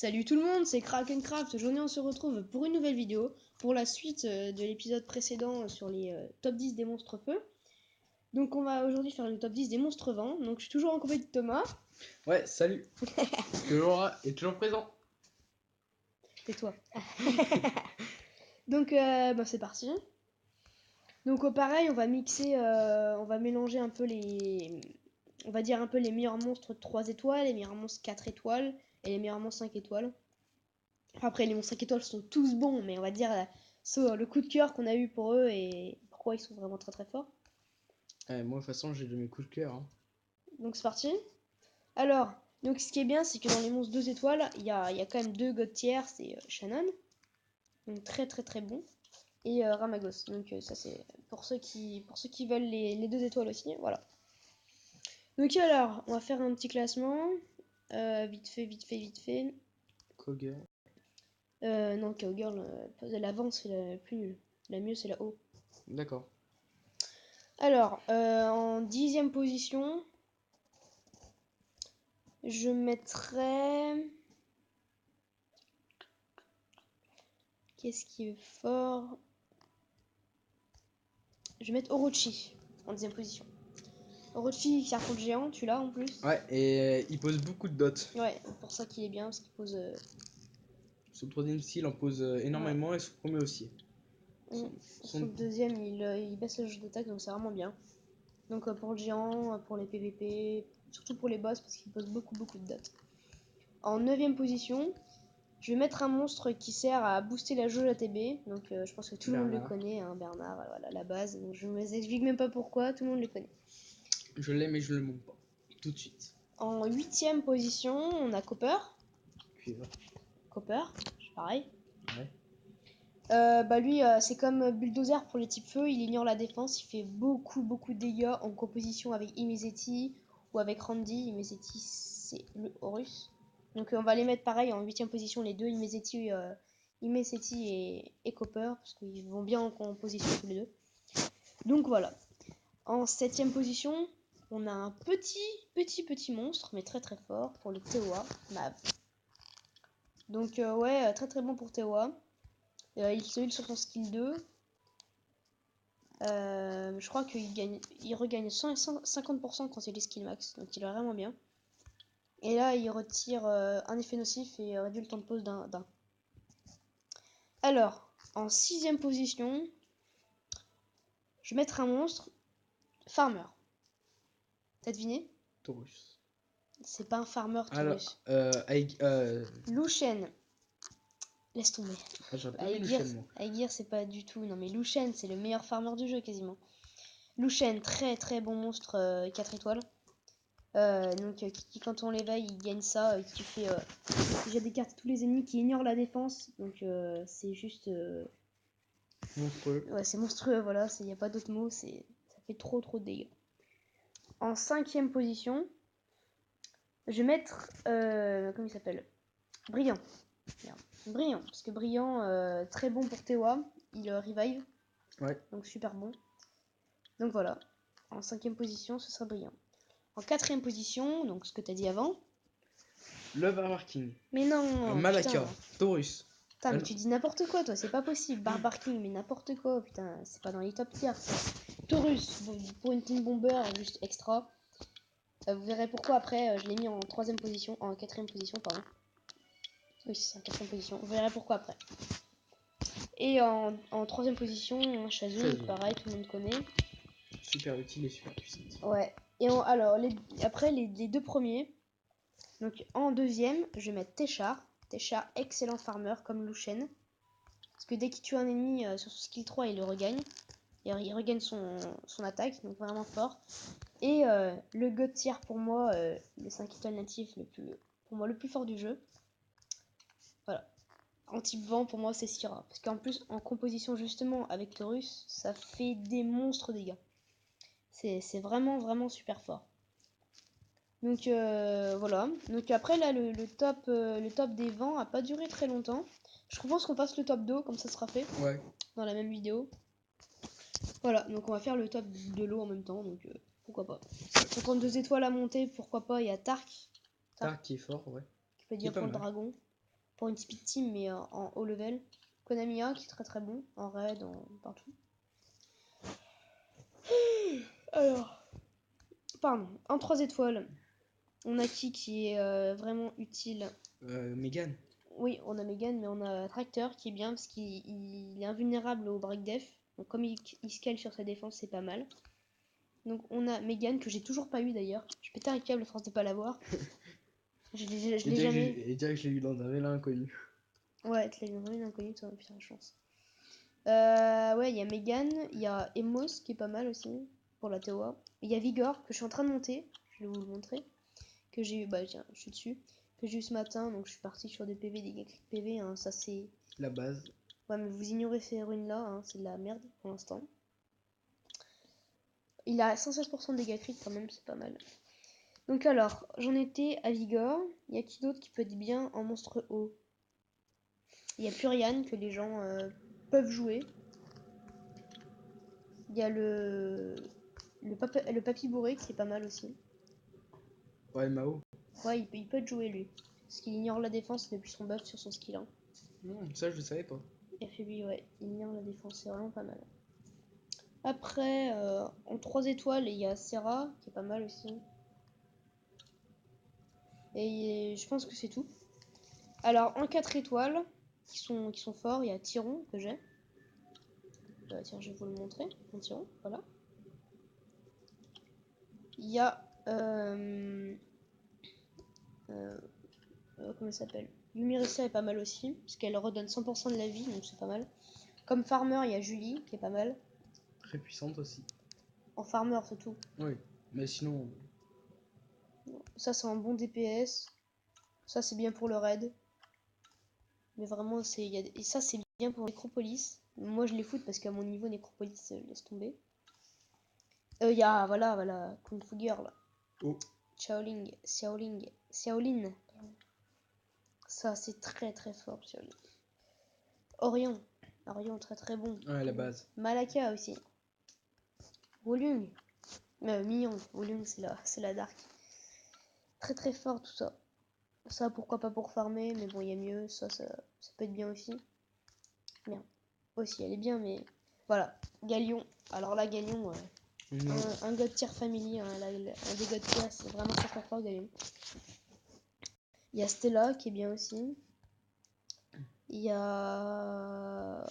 Salut tout le monde, c'est Krakencraft. Aujourd'hui on se retrouve pour une nouvelle vidéo, pour la suite de l'épisode précédent sur les top 10 des monstres feu. Donc on va aujourd'hui faire le top 10 des monstres vent. Donc je suis toujours en compagnie de Thomas. Ouais, salut. Toujours là et toujours présent. Et toi. Donc c'est parti. Donc pareil, on va mixer, on va mélanger un peu on va dire un peu les meilleurs monstres 3 étoiles, les meilleurs monstres 4 étoiles et les meilleurs monstres 5 étoiles. Après, les monstres 5 étoiles sont tous bons, mais on va dire le coup de cœur qu'on a eu pour eux et pourquoi ils sont vraiment très très forts. Moi, de toute façon, j'ai de mes coups de cœur. Hein. Donc, c'est parti. Alors, donc ce qui est bien, c'est que dans les monstres 2 étoiles, il y a quand même deux god tiers, c'est Shannon, donc très très très bon, et Ramagos. Donc, ça, c'est pour ceux qui veulent les 2 étoiles aussi. Voilà. Donc, alors, on va faire un petit classement. Vite fait. Cowgirl. Non, Cowgirl, l'avant, c'est la plus nulle. La mieux, c'est la haut. D'accord. Alors, en 10e position, je mettrais... Qu'est-ce qui est fort? Je vais mettre Orochi en 10e position. Orochi qui affronte géant, tu l'as en plus? Ouais, et il pose beaucoup de dots. Ouais, pour ça qu'il est bien, parce qu'il pose... Son troisième style en pose énormément et son premier aussi. Son deuxième, il baisse le jeu d'attaque, donc c'est vraiment bien. Donc pour le géant, pour les PVP, surtout pour les boss, parce qu'il pose beaucoup de dots. En 9e position, je vais mettre un monstre qui sert à booster la jauge ATB. Donc je pense que tout le monde le connaît, hein, Bernard, voilà la base. Donc je ne vous explique même pas pourquoi, tout le monde le connaît. Je l'aime mais je le monte pas. Tout de suite. En 8e position, on a Copper. Cuivre. Copper, pareil. Ouais. Lui, c'est comme Bulldozer pour les types feu, il ignore la défense, il fait beaucoup de dégâts en composition avec Imezeti ou avec Randy. Imezeti, c'est le Horus. Donc on va les mettre pareil en 8e position, les deux, Imezeti et Copper, parce qu'ils vont bien en composition tous les deux. Donc voilà. En 7e position, on a un petit monstre, mais très fort, pour le Teoa, Mav. Donc ouais, très bon pour Teoa. Il se heal sur son skill 2. Je crois il regagne 50% quand il est skill max, donc il est vraiment bien. Et là, il retire un effet nocif et réduit le temps de pause d'un. Alors, en 6e position, je vais mettre un monstre, Farmer. T'as deviné? Taurus. C'est pas un Farmer, Taurus. Lushen. Laisse tomber. Aegir, c'est pas du tout. Non, mais Lushen, c'est le meilleur farmer du jeu quasiment. Lushen, très bon monstre 4 étoiles. Donc quand on l'éveille, il gagne ça, qui fait déjà des cartes à tous les ennemis, qui ignorent la défense. Donc c'est juste monstrueux. Ouais, c'est monstrueux, voilà, il n'y a pas d'autre mot, ça fait trop de dégâts. En 5e position, je vais mettre comment il s'appelle? Brillant. Brillant, parce que Brillant, très bon pour Tewa, il revive. Ouais. Donc super bon. Donc voilà. En 5e position, ce sera Brillant. En 4e position, donc ce que t'as dit avant. Le Barbarking. Mais non. Malaka. Taurus. Putain, mais tu dis n'importe quoi, toi, c'est pas possible. Barbarking, mais n'importe quoi, putain, c'est pas dans les top tiers. Taurus, pour une team bomber, juste extra. Vous verrez pourquoi après, je l'ai mis en 3e position, en 4e position, pardon. Oui, c'est en 4e position, vous verrez pourquoi après. Et en 3e position, Shazoo, pareil, tout le monde connaît. Super utile et super puissante. Ouais, et alors, après les deux premiers, donc en 2e, je vais mettre Téchar. Téchar, excellent farmer comme Lushen. Parce que dès qu'il tue un ennemi sur son skill 3, il le regagne. Et il regagne son attaque, donc vraiment fort. Et le god tier pour moi, le 5 étoiles natif le plus fort du jeu. Voilà. En type vent, pour moi, c'est Syrah. Parce qu'en plus, en composition justement avec Taurus, ça fait des monstres dégâts. C'est vraiment super fort. Donc voilà. Donc après là le top des vents a pas duré très longtemps. Je pense qu'on passe le top d'eau comme ça sera fait. Ouais. Dans la même vidéo. Voilà, donc on va faire le top de l'eau en même temps, donc pourquoi pas. 52 étoiles à monter, pourquoi pas. Il y a Tark. Tark qui est fort, ouais. Qui peut dire pour le dragon. pour une speed team, mais en haut level. Konamiya qui est très très bon, en raid, partout. Alors, pardon, en 3 étoiles, on a qui est vraiment utile. Megan. Oui, on a Megan, mais on a Tracteur qui est bien parce qu'il est invulnérable au break def. Donc comme il scale sur sa défense, c'est pas mal. Donc on a Megan que j'ai toujours pas eu d'ailleurs. Je pétais un câble à force de pas l'avoir. Je l'ai jamais. Et dire que je l'ai eu dans un vélo inconnu. Ouais, tu l'as eu dans une inconnue, toi, putain, la chance. Ouais, il y a Megan, il y a Emos qui est pas mal aussi pour la TOA. Il y a Vigor que je suis en train de monter, je vais vous le montrer. Que j'ai eu, bah tiens, je suis dessus. Que j'ai eu ce matin, donc je suis parti sur des PV, des gags PV, hein, ça c'est. La base. Ouais, mais vous ignorez ces runes là, hein, c'est de la merde pour l'instant. Il a 116% de dégâts critiques quand même, c'est pas mal. Donc alors, j'en étais à Vigor. Il y a qui d'autre qui peut être bien en monstre haut? Il y a Purian que les gens peuvent jouer. Il y a le papy bourré qui est pas mal aussi. Ouais, Mao. Ouais, il peut être joué lui. Parce qu'il ignore la défense depuis son buff sur son skill 1. Non, ça je le savais pas. FB, ouais, il ignore la défense, c'est vraiment pas mal. Après, en 3 étoiles, il y a Serra qui est pas mal aussi. Et je pense que c'est tout. Alors, en 4 étoiles, qui sont forts, il y a Tyron que j'ai. Tiens, je vais vous le montrer. Un Tyron, voilà. Il y a. Comment elle s'appelle? Yumirissa est pas mal aussi, parce qu'elle redonne 100% de la vie, donc c'est pas mal. Comme farmer, il y a Julie qui est pas mal. Très puissante aussi. En farmer, c'est tout. Oui, mais sinon. Ça, c'est un bon DPS. Ça, c'est bien pour le raid. Mais vraiment, et ça, c'est bien pour Necropolis. Moi, je les foute parce qu'à mon niveau, Necropolis, laisse tomber. Il y a, voilà, Kung Fu Girl. Oh. Xiaolin. Ça, c'est très très fort, Xiaolin. Orion, très très bon. Ouais, la base. Malaka aussi. Wolung. Mignon. Wolung, c'est la dark. Très très fort tout ça. Ça, pourquoi pas pour farmer, mais bon, il y a mieux. Ça peut être bien aussi. Bien. Aussi, elle est bien, mais voilà. Galion. Alors là, Galion, un god tier family, hein, un des god tier, c'est vraiment très très fort, Galion. Il y a Stella qui est bien aussi. Il y a.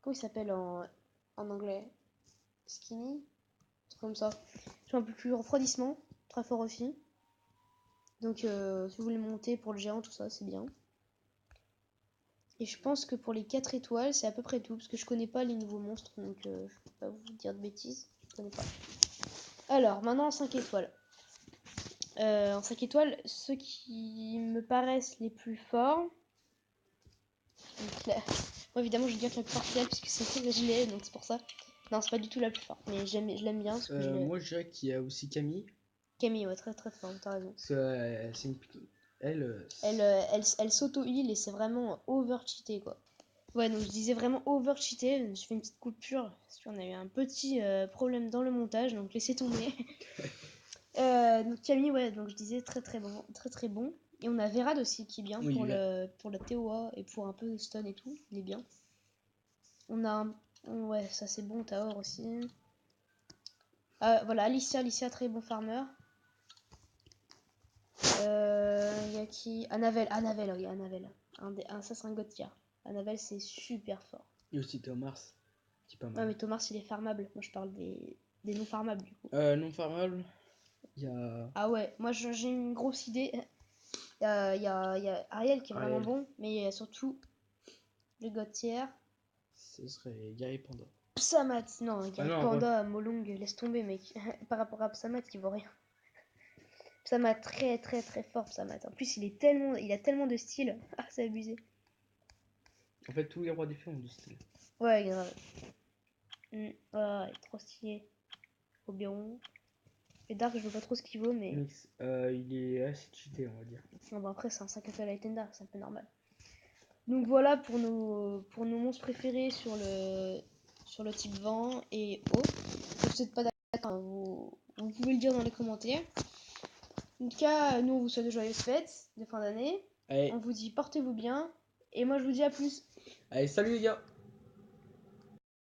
Comment il s'appelle en anglais? Skinny? C'est comme ça. Je suis un peu plus refroidissement. Très fort aussi. Donc, si vous voulez monter pour le géant, tout ça, c'est bien. Et je pense que pour les 4 étoiles, c'est à peu près tout. Parce que je connais pas les nouveaux monstres. Donc, je peux pas vous dire de bêtises. Je connais pas. Alors, maintenant en 5 étoiles. En 5 étoiles, ceux qui me paraissent les plus forts. Donc, là, moi, évidemment, je vais dire que la plus forte c'est elle, puisque c'est celle que je l'ai, donc c'est pour ça. Non, c'est pas du tout la plus forte, mais je l'aime bien. Parce que Moi, je dirais qu'il y a aussi Camille. Camille, ouais, très très fort, t'as raison. Parce que c'est une. Elle s'auto-heal et c'est vraiment over-cheaté, quoi. Ouais, donc je disais vraiment over-cheaté. Je fais une petite coupure, parce qu'on a eu un petit problème dans le montage, donc laissez tomber. Donc Camille, ouais, donc je disais très très bon, très très bon. Et on a Verad aussi qui est bien Oui, pour la TOA et pour un peu de stun et tout, il est bien. On a ouais, ça c'est bon, Taor aussi. Voilà, Alicia très bon farmer. Y a qui? Anavel, oui, Anavel. Ça c'est un god tier. Anavel c'est super fort. Et aussi Thomas, qui est pas mal. Ouais, mais Thomas il est farmable. Moi je parle des non farmables du coup. Non farmable, il y a. Ah ouais, moi j'ai une grosse idée. Il y a Ariel qui est vraiment bon, mais il y a surtout le god tier. Ce serait Gary Panda. Psamat, non, Gary Panda, ouais. Molong, laisse tomber mec. Par rapport à Psamat qui vaut rien. Psamat très très très fort, Psamat. En plus il a tellement de style. Ah, c'est abusé. En fait, tous les rois d'effet ont du style. Ouais, grave. Ah, il est trop stylé. Oberon. Et Dark, je vois pas trop ce qu'il vaut, mais. Mix, il est assez cheaté, on va dire. Non, bah après, c'est un 5 appel item Dark, c'est un peu normal. Donc voilà pour nos monstres préférés sur le type vent et eau. Si vous n'êtes pas d'accord, vous pouvez le dire dans les commentaires. En tout cas, nous on vous souhaite de joyeuses fêtes de fin d'année. Allez, On vous dit portez-vous bien. Et moi, je vous dis à plus. allez, salut les gars.